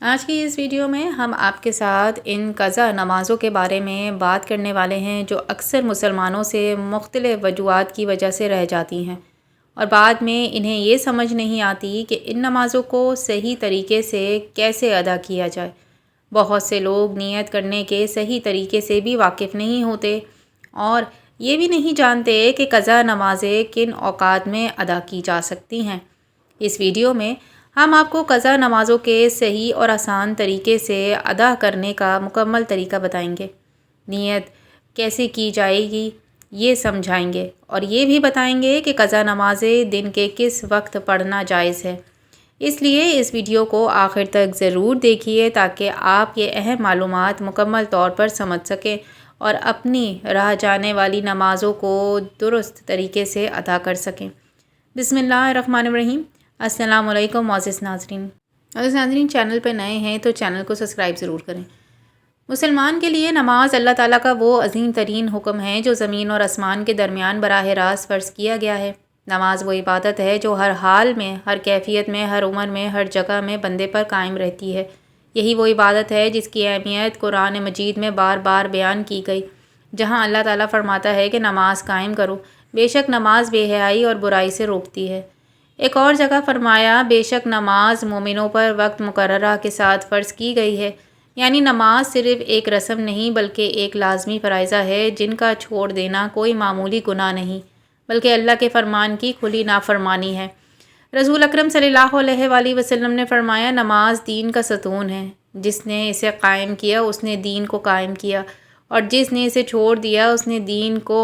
آج کی اس ویڈیو میں ہم آپ کے ساتھ ان قضا نمازوں کے بارے میں بات کرنے والے ہیں جو اکثر مسلمانوں سے مختلف وجوہات کی وجہ سے رہ جاتی ہیں اور بعد میں انہیں یہ سمجھ نہیں آتی کہ ان نمازوں کو صحیح طریقے سے کیسے ادا کیا جائے۔ بہت سے لوگ نیت کرنے کے صحیح طریقے سے بھی واقف نہیں ہوتے اور یہ بھی نہیں جانتے کہ قضا نمازیں کن اوقات میں ادا کی جا سکتی ہیں۔ اس ویڈیو میں ہم آپ کو قضا نمازوں کے صحیح اور آسان طریقے سے ادا کرنے کا مکمل طریقہ بتائیں گے۔ نیت کیسے کی جائے گی یہ سمجھائیں گے اور یہ بھی بتائیں گے کہ قضا نمازیں دن کے کس وقت پڑھنا جائز ہے۔ اس لیے اس ویڈیو کو آخر تک ضرور دیکھیے تاکہ آپ یہ اہم معلومات مکمل طور پر سمجھ سکیں اور اپنی رہ جانے والی نمازوں کو درست طریقے سے ادا کر سکیں۔ بسم اللہ الرحمن الرحیم۔ السلام علیکم معزز ناظرین۔ اگر ناظرین چینل پہ نئے ہیں تو چینل کو سبسکرائب ضرور کریں۔ مسلمان کے لیے نماز اللہ تعالیٰ کا وہ عظیم ترین حکم ہے جو زمین اور آسمان کے درمیان براہ راست فرض کیا گیا ہے۔ نماز وہ عبادت ہے جو ہر حال میں، ہر کیفیت میں، ہر عمر میں، ہر جگہ میں بندے پر قائم رہتی ہے۔ یہی وہ عبادت ہے جس کی اہمیت قرآن مجید میں بار بار بیان کی گئی، جہاں اللہ تعالیٰ فرماتا ہے کہ نماز قائم کرو، بے شک نماز بے حیائی اور برائی سے روکتی ہے۔ ایک اور جگہ فرمایا بے شک نماز مومنوں پر وقت مقررہ کے ساتھ فرض کی گئی ہے، یعنی نماز صرف ایک رسم نہیں بلکہ ایک لازمی فرائضہ ہے جن کا چھوڑ دینا کوئی معمولی گناہ نہیں بلکہ اللہ کے فرمان کی کھلی نافرمانی ہے۔ رسول اکرم صلی اللہ علیہ وآلہ وسلم نے فرمایا نماز دین کا ستون ہے، جس نے اسے قائم کیا اس نے دین کو قائم کیا اور جس نے اسے چھوڑ دیا اس نے دین کو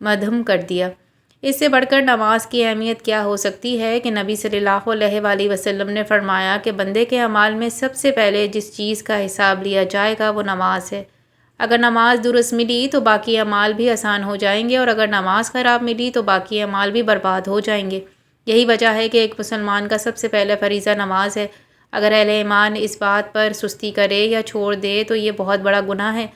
مدھم کر دیا۔ اس سے بڑھ کر نماز کی اہمیت کیا ہو سکتی ہے کہ نبی صلی اللہ علیہ وآلہ وسلم نے فرمایا کہ بندے کے اعمال میں سب سے پہلے جس چیز کا حساب لیا جائے گا وہ نماز ہے۔ اگر نماز درست ملی تو باقی اعمال بھی آسان ہو جائیں گے اور اگر نماز خراب ملی تو باقی اعمال بھی برباد ہو جائیں گے۔ یہی وجہ ہے کہ ایک مسلمان کا سب سے پہلا فریضہ نماز ہے۔ اگر اہل ایمان اس بات پر سستی کرے یا چھوڑ دے تو یہ بہت بڑا گناہ ہے۔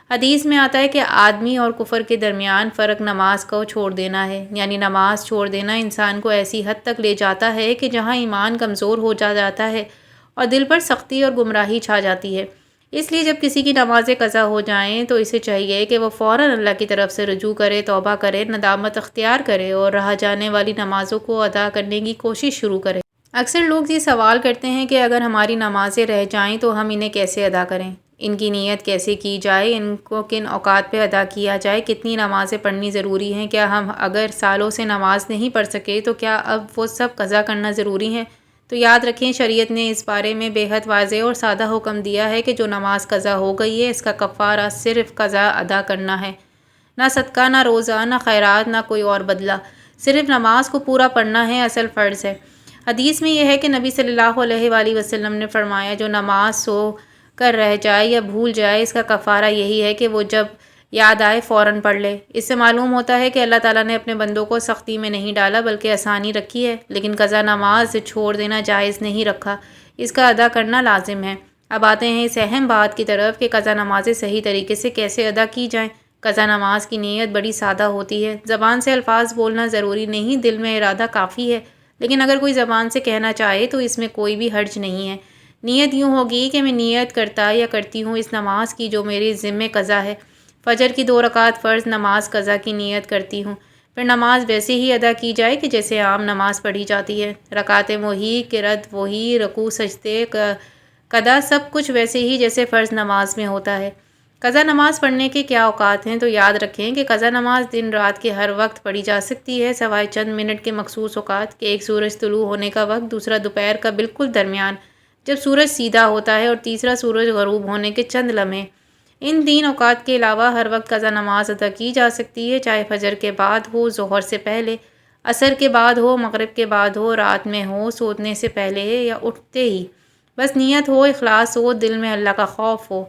حدیث میں آتا ہے کہ آدمی اور کفر کے درمیان فرق نماز کو چھوڑ دینا ہے، یعنی نماز چھوڑ دینا انسان کو ایسی حد تک لے جاتا ہے کہ جہاں ایمان کمزور ہو جاتا ہے اور دل پر سختی اور گمراہی چھا جاتی ہے۔ اس لیے جب کسی کی نمازیں قضا ہو جائیں تو اسے چاہیے کہ وہ فوراً اللہ کی طرف سے رجوع کرے، توبہ کرے، ندامت اختیار کرے اور رہ جانے والی نمازوں کو ادا کرنے کی کوشش شروع کرے۔ اکثر لوگ یہ سوال کرتے ہیں کہ اگر ہماری نمازیں رہ جائیں تو ہم انہیں کیسے ادا کریں؟ ان کی نیت کیسے کی جائے؟ ان کو کن اوقات پہ ادا کیا جائے؟ کتنی نمازیں پڑھنی ضروری ہیں؟ کیا ہم اگر سالوں سے نماز نہیں پڑھ سکے تو کیا اب وہ سب قضا کرنا ضروری ہیں؟ تو یاد رکھیں شریعت نے اس بارے میں بے حد واضح اور سادہ حکم دیا ہے کہ جو نماز قضا ہو گئی ہے اس کا کفارہ صرف قضا ادا کرنا ہے، نہ صدقہ، نہ روزہ، نہ خیرات، نہ کوئی اور بدلہ، صرف نماز کو پورا پڑھنا ہے، اصل فرض ہے۔ حدیث میں یہ ہے کہ نبی صلی اللہ علیہ وآلہ وسلم نے فرمایا جو نماز سو کر رہ جائے یا بھول جائے اس کا کفارہ یہی ہے کہ وہ جب یاد آئے فوراً پڑھ لے۔ اس سے معلوم ہوتا ہے کہ اللہ تعالیٰ نے اپنے بندوں کو سختی میں نہیں ڈالا بلکہ آسانی رکھی ہے، لیکن قضا نماز چھوڑ دینا جائز نہیں رکھا، اس کا ادا کرنا لازم ہے۔ اب آتے ہیں اس اہم بات کی طرف کہ قضا نمازیں صحیح طریقے سے کیسے ادا کی جائیں۔ قضا نماز کی نیت بڑی سادہ ہوتی ہے، زبان سے الفاظ بولنا ضروری نہیں، دل میں ارادہ کافی ہے، لیکن اگر کوئی زبان سے کہنا چاہے تو اس میں کوئی بھی حرج نہیں ہے۔ نیت یوں ہوگی کہ میں نیت کرتا یا کرتی ہوں اس نماز کی جو میرے ذمہ قضا ہے۔ فجر کی 2 رکعت فرض نماز قضا کی نیت کرتی ہوں، پھر نماز ویسے ہی ادا کی جائے کہ جیسے عام نماز پڑھی جاتی ہے۔ رکعتیں وہی، قرات وہی، رکوع سجدے قضا سب کچھ ویسے ہی جیسے فرض نماز میں ہوتا ہے۔ قضا نماز پڑھنے کے کیا اوقات ہیں؟ تو یاد رکھیں کہ قضا نماز دن رات کے ہر وقت پڑھی جا سکتی ہے سوائے چند منٹ کے مخصوص اوقات کہ ایک سورج طلوع ہونے کا وقت، دوسرا دوپہر کا بالکل درمیان جب سورج سیدھا ہوتا ہے اور تیسرا سورج غروب ہونے کے چند لمحے۔ ان 3 اوقات کے علاوہ ہر وقت قضا نماز ادا کی جا سکتی ہے، چاہے فجر کے بعد ہو، ظہر سے پہلے، عصر کے بعد ہو، مغرب کے بعد ہو، رات میں ہو، سونے سے پہلے یا اٹھتے ہی، بس نیت ہو، اخلاص ہو، دل میں اللہ کا خوف ہو۔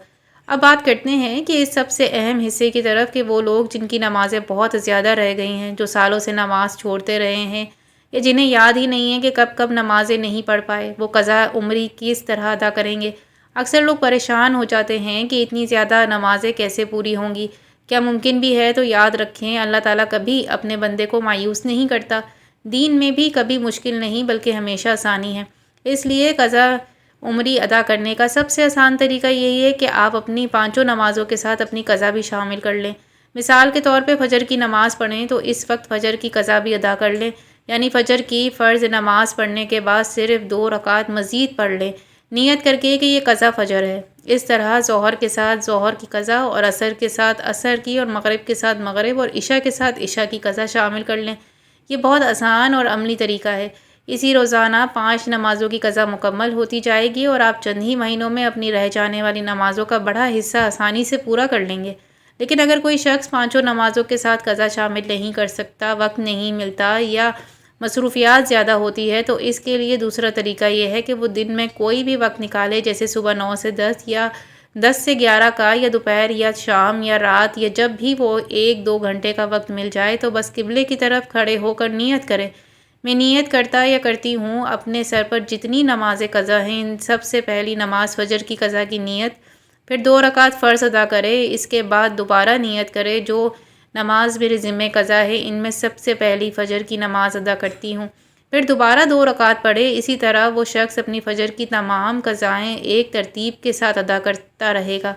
اب بات کرتے ہیں کہ اس سب سے اہم حصے کی طرف کہ وہ لوگ جن کی نمازیں بہت زیادہ رہ گئی ہیں، جو سالوں سے نماز چھوڑتے رہے ہیں یا جنہیں یاد ہی نہیں ہے کہ کب کب نمازیں نہیں پڑھ پائے، وہ قضا عمری کس طرح ادا کریں گے؟ اکثر لوگ پریشان ہو جاتے ہیں کہ اتنی زیادہ نمازیں کیسے پوری ہوں گی، کیا ممکن بھی ہے؟ تو یاد رکھیں اللہ تعالیٰ کبھی اپنے بندے کو مایوس نہیں کرتا، دین میں بھی کبھی مشکل نہیں بلکہ ہمیشہ آسانی ہے۔ اس لیے قضا عمری ادا کرنے کا سب سے آسان طریقہ یہی ہے کہ آپ اپنی 5 نمازوں کے ساتھ اپنی قضا بھی شامل کر لیں۔ مثال کے طور پہ فجر کی نماز پڑھیں تو اس وقت فجر کی قضا بھی ادا کر لیں، یعنی فجر کی فرض نماز پڑھنے کے بعد صرف 2 رکعت مزید پڑھ لیں، نیت کر کے کہ یہ قضا فجر ہے۔ اس طرح ظہر کے ساتھ ظہر کی قضا اور عصر کے ساتھ عصر کی اور مغرب کے ساتھ مغرب اور عشاء کے ساتھ عشاء کی قضا شامل کر لیں۔ یہ بہت آسان اور عملی طریقہ ہے۔ اسی روزانہ 5 نمازوں کی قضا مکمل ہوتی جائے گی اور آپ چند ہی مہینوں میں اپنی رہ جانے والی نمازوں کا بڑا حصہ آسانی سے پورا کر لیں گے۔ لیکن اگر کوئی شخص 5 نمازوں کے ساتھ قضا شامل نہیں کر سکتا، وقت نہیں ملتا یا مصروفیات زیادہ ہوتی ہے، تو اس کے لیے دوسرا طریقہ یہ ہے کہ وہ دن میں کوئی بھی وقت نکالے، جیسے صبح 9 سے 10 یا 10 سے 11 کا، یا دوپہر یا شام یا رات، یا جب بھی وہ 1-2 گھنٹے کا وقت مل جائے تو بس قبلے کی طرف کھڑے ہو کر نیت کرے، میں نیت کرتا یا کرتی ہوں اپنے سر پر جتنی نمازیں قضا ہیں ان سب سے پہلی نماز فجر کی قضا کی نیت، پھر 2 رکعت فرض ادا کرے، اس کے بعد دوبارہ نیت کرے جو نماز میرے ذمہ قضا ہے ان میں سب سے پہلی فجر کی نماز ادا کرتی ہوں، پھر دوبارہ 2 رکعت پڑھے۔ اسی طرح وہ شخص اپنی فجر کی تمام قضائیں ایک ترتیب کے ساتھ ادا کرتا رہے گا۔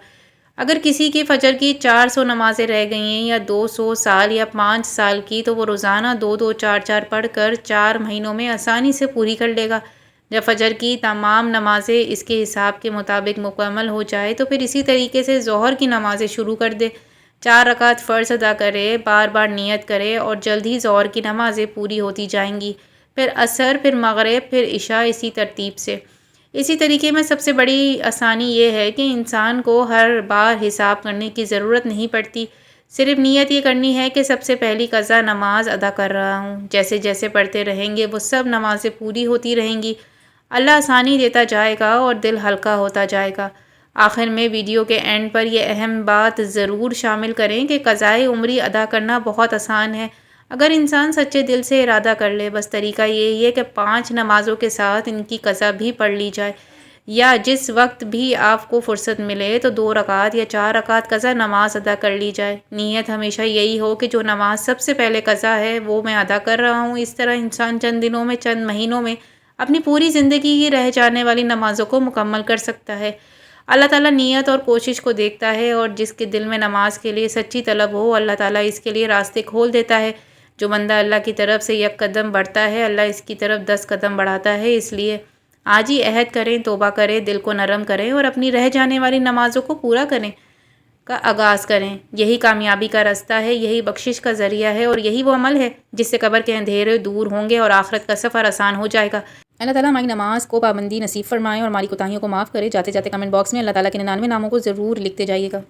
اگر کسی کی فجر کی 400 نمازیں رہ گئی ہیں، یا 200 سال یا 5 سال کی، تو وہ روزانہ 2-2 4-4 پڑھ کر 4 مہینوں میں آسانی سے پوری کر لے گا۔ جب فجر کی تمام نمازیں اس کے حساب کے مطابق مکمل ہو جائے تو پھر اسی طریقے سے ظہر کی نمازیں شروع کر دے، 4 رکعت فرض ادا کرے، بار بار نیت کرے اور جلد ہی ظہر کی نمازیں پوری ہوتی جائیں گی، پھر عصر، پھر مغرب، پھر عشاء، اسی ترتیب سے۔ اسی طریقے میں سب سے بڑی آسانی یہ ہے کہ انسان کو ہر بار حساب کرنے کی ضرورت نہیں پڑتی، صرف نیت یہ کرنی ہے کہ سب سے پہلی قضا نماز ادا کر رہا ہوں، جیسے جیسے پڑھتے رہیں گے وہ سب نمازیں پوری ہوتی رہیں گی، اللہ آسانی دیتا جائے گا اور دل ہلکا ہوتا جائے گا۔ آخر میں ویڈیو کے اینڈ پر یہ اہم بات ضرور شامل کریں کہ قضائے عمری ادا کرنا بہت آسان ہے اگر انسان سچے دل سے ارادہ کر لے۔ بس طریقہ یہی ہے کہ 5 نمازوں کے ساتھ ان کی قضا بھی پڑھ لی جائے، یا جس وقت بھی آپ کو فرصت ملے تو 2 رکعت یا 4 رکعت قضا نماز ادا کر لی جائے۔ نیت ہمیشہ یہی ہو کہ جو نماز سب سے پہلے قضا ہے وہ میں ادا کر رہا ہوں۔ اس طرح انسان چند دنوں میں، چند مہینوں میں اپنی پوری زندگی کی رہ جانے والی نمازوں کو مکمل کر سکتا ہے۔ اللہ تعالیٰ نیت اور کوشش کو دیکھتا ہے، اور جس کے دل میں نماز کے لیے سچی طلب ہو اللہ تعالیٰ اس کے لیے راستے کھول دیتا ہے۔ جو بندہ اللہ کی طرف سے 1 قدم بڑھتا ہے اللہ اس کی طرف 10 قدم بڑھاتا ہے۔ اس لیے آج ہی عہد کریں، توبہ کریں، دل کو نرم کریں اور اپنی رہ جانے والی نمازوں کو پورا کریں کا آغاز کریں۔ یہی کامیابی کا راستہ ہے، یہی بخشش کا ذریعہ ہے، اور یہی وہ عمل ہے جس سے قبر کے اندھیرے دور ہوں گے اور آخرت کا سفر آسان ہو جائے گا۔ اللہ تعالیٰ ہماری نماز کو پابندی نصیب فرمائے اور ہماری کوتاہیوں کو معاف کرے۔ جاتے جاتے کمنٹ باکس میں اللہ تعالیٰ کے 99 ناموں کو ضرور لکھتے جائیے گا۔